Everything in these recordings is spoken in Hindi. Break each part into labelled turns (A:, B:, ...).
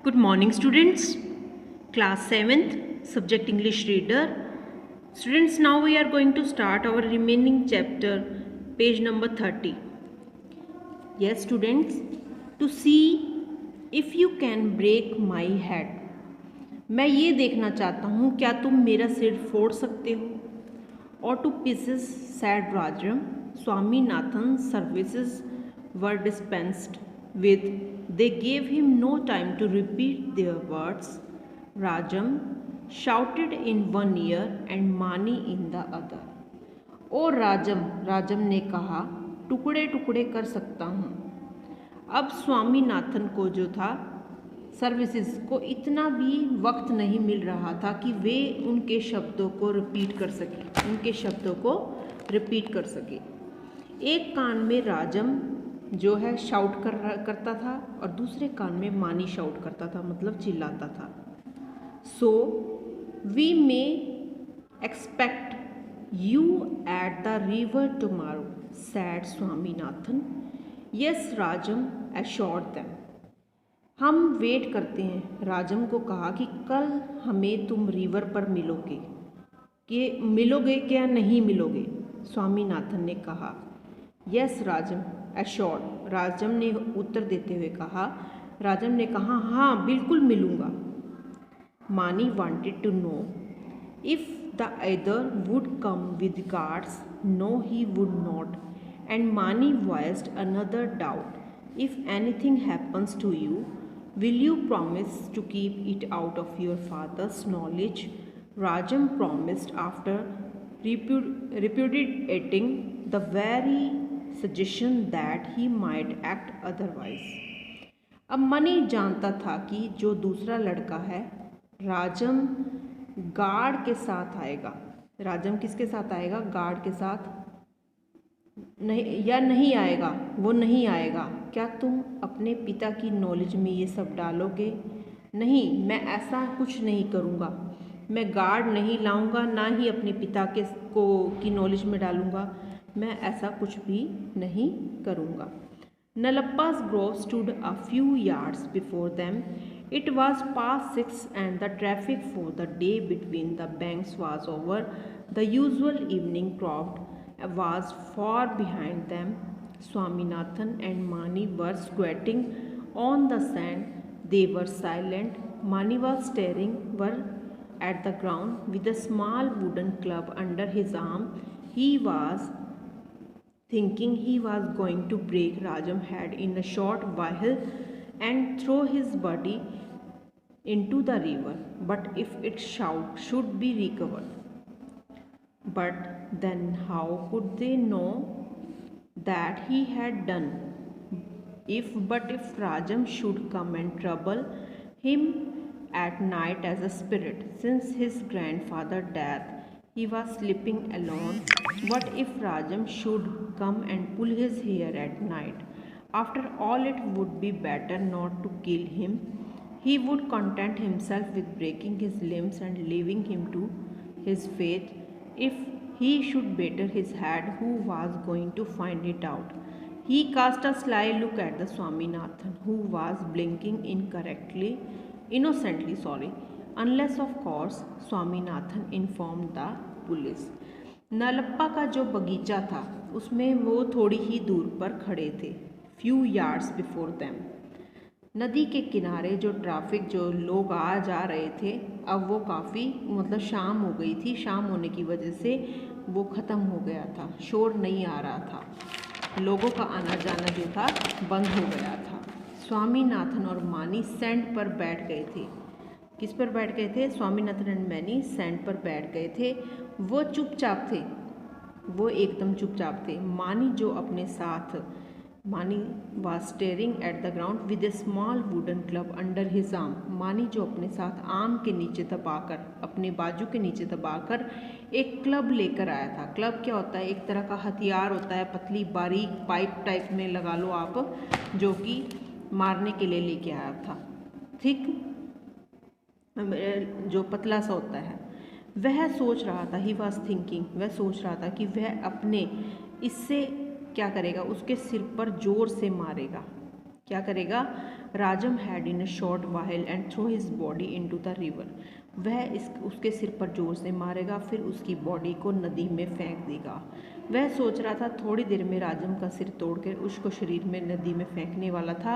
A: Good morning, students. Class 7th, subject English reader. Students, now we are going to start our remaining chapter, page number 30. Yes, students, to see if you can break my head. मैं ये देखना चाहता हूँ क्या तुम मेरा सिर फोड़ सकते हो. Or to pieces, said Rajam. Swaminathan's services were dispensed with. They gave him no time to repeat their words. Rajam shouted in one ear and Mani in the other. ओ राजम ने कहा, टुकड़े टुकड़े कर सकता हूँ. अब स्वामीनाथन को जो था सर्विसेज को इतना भी वक्त नहीं मिल रहा था कि वे उनके शब्दों को रिपीट कर सके. एक कान में राजम जो है शाउट करता था और दूसरे कान में मानी शाउट करता था, मतलब चिल्लाता था. So we may expect you at the river tomorrow, said Swaminathan. Yes, Rajam assured them. हम वेट करते हैं, राजम को कहा कि कल हमें तुम रिवर पर मिलोगे क्या नहीं मिलोगे. स्वामीनाथन ने कहा. यस राजम एश्योर्ड, राजम ने उत्तर देते हुए कहा. राजम ने कहा, हाँ बिल्कुल मिलूँगा. Mani wanted to know if the other would come with guards. No he would not. And Mani voiced another doubt. If anything happens to you, will you promise to keep it out of your father's knowledge? Rajam promised after repudiating the very suggestion that he might act otherwise. अब मनी जानता था कि जो दूसरा लड़का है राजम गार्ड के साथ आएगा. राजम किसके साथ आएगा? गार्ड के साथ नहीं आएगा. वो नहीं आएगा. क्या तुम अपने पिता की नॉलेज में ये सब डालोगे? नहीं, मैं ऐसा कुछ नहीं करूँगा. मैं गार्ड नहीं लाऊंगा, ना ही अपने पिता की नॉलेज में डालूँगा. मैं ऐसा कुछ भी नहीं करूँगा. Nalappa's grove stood a few yards before them. It was past 6 and the traffic for the day between the banks was over. The usual evening crowd was far behind them. Swaminathan and Mani were squatting on the sand. They were silent. Mani was staring at the ground with a small wooden club under his arm. He was thinking he was going to break Rajam's head in a short while and throw his body into the river. But if its should be recovered. But then how could they know that he had done? If Rajam should come and trouble him at night as a spirit, since his grandfather's death he was sleeping alone. What if Rajam should come and pull his hair at night? After all, it would be better not to kill him. He would content himself with breaking his limbs and leaving him to his fate. If he should batter his head, who was going to find it out? He cast a sly look at the Swaminathan, who was blinking innocently, unless of course Swaminathan informed the police. Nalappa का जो बगीचा था उसमें वो थोड़ी ही दूर पर खड़े थे. Few yards before them. नदी के किनारे जो लोग आ जा रहे थे, अब वो काफ़ी शाम हो गई थी. शाम होने की वजह से वो ख़त्म हो गया था. शोर नहीं आ रहा था. लोगों का आना जाना जो था बंद हो गया था. स्वामीनाथन और मानी सैंड पर बैठ गए थे. किस पर बैठ गए थे? स्वामीनाथन एंड मैनी सैंड पर बैठ गए थे. वो एकदम चुपचाप थे. मानी was staring at the ground with a small wooden club under his arm. मानी जो अपने साथ अपने बाजू के नीचे दबाकर एक क्लब लेकर आया था. क्लब क्या होता है? एक तरह का हथियार होता है, पतली बारीक पाइप टाइप में लगा लो आप, जो कि मारने के लिए लेके आया था. थिक जो पतला सा होता है. वह सोच रहा था, ही वॉज थिंकिंग, वह सोच रहा था कि वह अपने इससे क्या करेगा, उसके सिर पर जोर से मारेगा. क्या करेगा? Rajam had in a short while and throw his body into the river. वह उसके सिर पर जोर से मारेगा, फिर उसकी बॉडी को नदी में फेंक देगा। वह सोच रहा था थोड़ी देर में राजम का सिर तोड़कर उसको शरीर में नदी में फेंकने वाला था,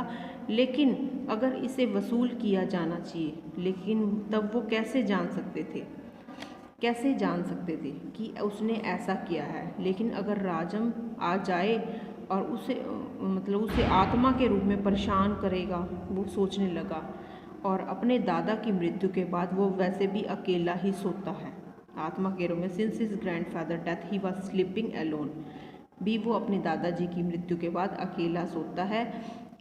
A: लेकिन अगर इसे वसूल किया जाना चाहिए। लेकिन तब वो कैसे जान सकते थे कि उसने ऐसा किया है। लेकिन अगर राजम आ जाए और उसे आत्मा के रूप में परेशान करेगा, वो सोचने लगा। और अपने दादा की मृत्यु के बाद वो वैसे भी अकेला ही सोता है आत्मा के रूप में। Since his grandfather death he was sleeping alone. भी वो अपने दादाजी की मृत्यु के बाद अकेला सोता है।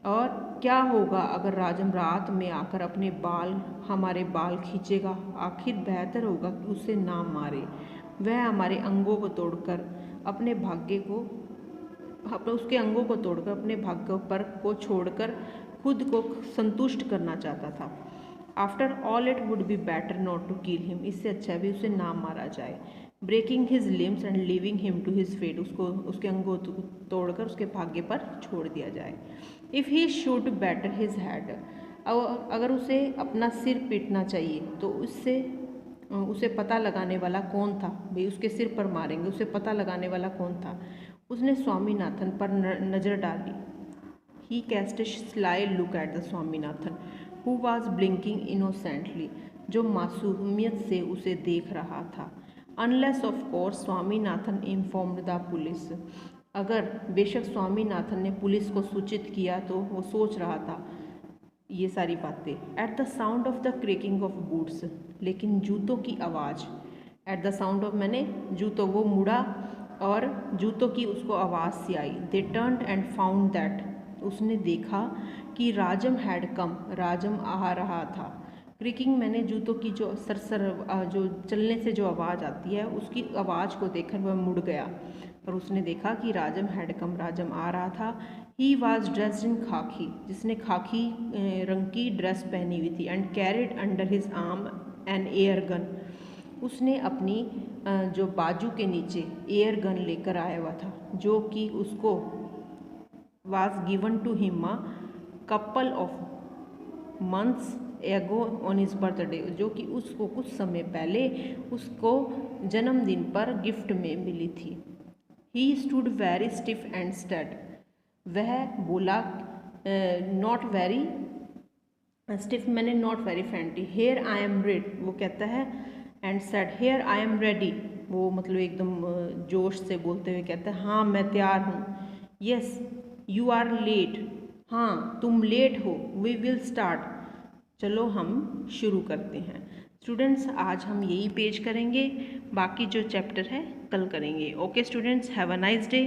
A: और क्या होगा अगर राजम रात में आकर हमारे बाल खींचेगा? आखिर बेहतर होगा कि उसे ना मारे। वह हमारे अंगों को तोड़कर अपने भाग्य पर को छोड़कर खुद को संतुष्ट करना चाहता था। After all it would be better not to kill him. इससे अच्छा भी उसे ना मारा जाए। Breaking his limbs and leaving him to his fate. उसके अंगों को तोड़कर उसके भाग्य पर छोड़ दिया जाए। If he should batter his head. अगर उसे अपना सिर पीटना चाहिए तो उसे पता लगाने वाला कौन था? भाई उसके सिर पर मारेंगे, उसे पता लगाने वाला कौन था? उसने स्वामीनाथन पर नज़र डाली। He cast a sly look at the Swaminathan who was blinking innocently, जो मासूमियत से उसे देख रहा था। Unless of course Swaminathan informed the police। अगर बेशक स्वामीनाथन ने पुलिस को सूचित किया तो वो सोच रहा था ये सारी बातें। At the sound of the creaking of boots. लेकिन जूतों की आवाज़, एट द साउंड ऑफ मैंने जूतों, वो मुड़ा और जूतों की उसको आवाज़ सी आई। They turned and found that. उसने देखा कि राजम हैड कम, राजम आ रहा था। क्रिकिंग मैंने जूतों की जो जो चलने से जो आवाज़ आती है, उसकी आवाज़ को देखकर वह मुड़ गया और उसने देखा कि राजम हैड कम, राजम आ रहा था। ही वॉज ड्रेस्ड इन खाकी, जिसने खाकी रंग की ड्रेस पहनी हुई थी। And carried under his arm an air gun. उसने अपनी जो बाजू के नीचे एयर गन लेकर आया हुआ था, जो कि उसको was given to him a couple of months ago on his birthday, जो कि उसको कुछ समय पहले उसको जन्मदिन पर गिफ्ट में मिली थी। He stood very stiff and steady। वह बोला not very stiff मैंने not very friendly। Here I am ready, वो कहता है, and said here I am ready। वो मतलब एकदम जोश से बोलते हुए कहता है हाँ मैं तैयार हूँ। Yes you are late, हाँ तुम लेट हो। We will start, चलो हम शुरू करते हैं। स्टूडेंट्स आज हम यही पेज करेंगे, बाकी जो चैप्टर है कल करेंगे। Okay students, have a nice day.